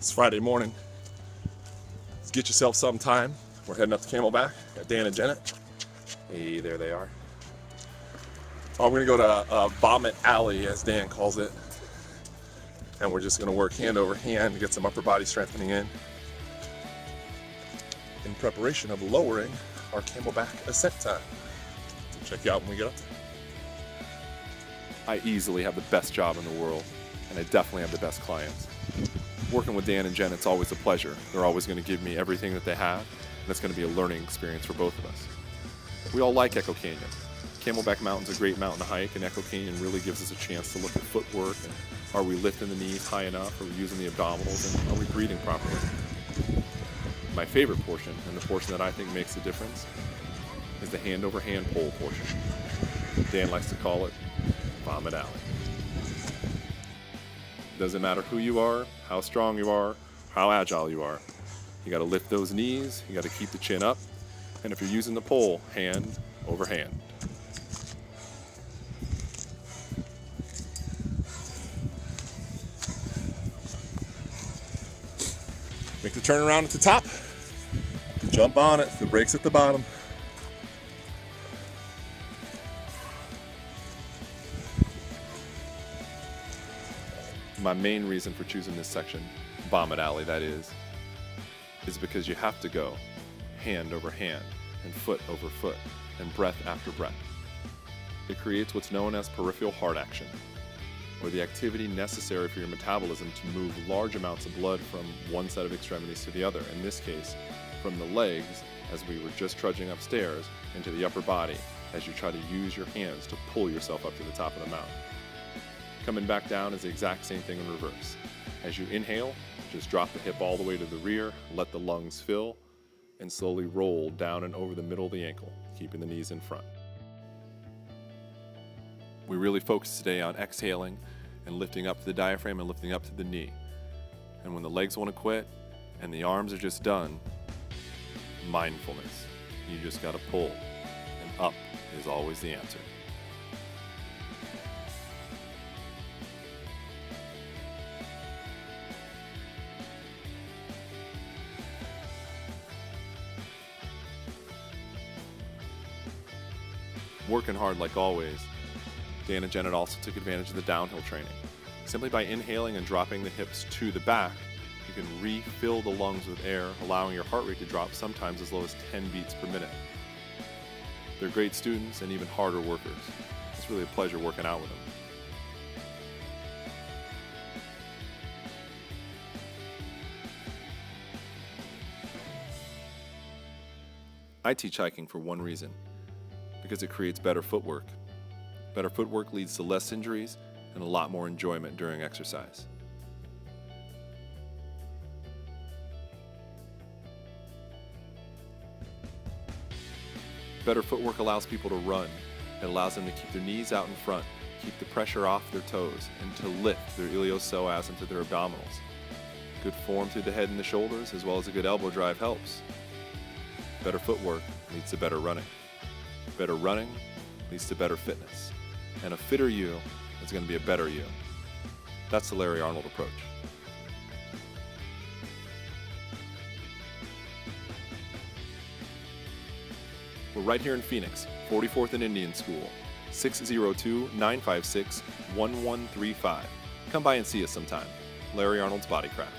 It's Friday morning. Let's get yourself some time. We're heading up to Camelback. Got Dan and Janet. Hey, there they are. Oh, we're gonna go to Vomit Alley, as Dan calls it. And we're just gonna work hand over hand to get some upper body strengthening in preparation of lowering our Camelback ascent time. Check you out when we get up there. I easily have the best job in the world, and I definitely have the best clients. Working with Dan and Jen, it's always a pleasure. They're always going to give me everything that they have, and it's going to be a learning experience for both of us. We all like Echo Canyon. Camelback Mountain's a great mountain to hike, and Echo Canyon really gives us a chance to look at footwork, and are we lifting the knees high enough, are we using the abdominals, and are we breathing properly? My favorite portion, and the portion that I think makes the difference, is the hand-over-hand pole portion. Dan likes to call it Vomit Alley. Doesn't matter who you are, how strong you are, how agile you are. You gotta lift those knees, you gotta keep the chin up, and if you're using the pole, hand over hand. Make the turnaround at the top. Jump on it. The brake's at the bottom. My main reason for choosing this section, Vomit Alley that is because you have to go hand over hand and foot over foot and breath after breath. It creates what's known as peripheral heart action, or the activity necessary for your metabolism to move large amounts of blood from one set of extremities to the other, in this case, from the legs, as we were just trudging upstairs, into the upper body, as you try to use your hands to pull yourself up to the top of the mountain. Coming back down is the exact same thing in reverse. As you inhale, just drop the hip all the way to the rear, let the lungs fill, and slowly roll down and over the middle of the ankle, keeping the knees in front. We really focus today on exhaling and lifting up to the diaphragm and lifting up to the knee. And when the legs want to quit and the arms are just done, mindfulness. You just got to pull, and up is always the answer. Working hard like always, Dan and Janet also took advantage of the downhill training. Simply by inhaling and dropping the hips to the back, you can refill the lungs with air, allowing your heart rate to drop sometimes as low as 10 beats per minute. They're great students and even harder workers. It's really a pleasure working out with them. I teach hiking for one reason, because it creates better footwork. Better footwork leads to less injuries and a lot more enjoyment during exercise. Better footwork allows people to run. It allows them to keep their knees out in front, keep the pressure off their toes, and to lift their iliopsoas into their abdominals. Good form through the head and the shoulders, as well as a good elbow drive helps. Better footwork leads to better running. Better running leads to better fitness. And a fitter you is going to be a better you. That's the Larry Arnold approach. We're right here in Phoenix, 44th and Indian School, 602-956-1135. Come by and see us sometime. Larry Arnold's BODYCRAFT.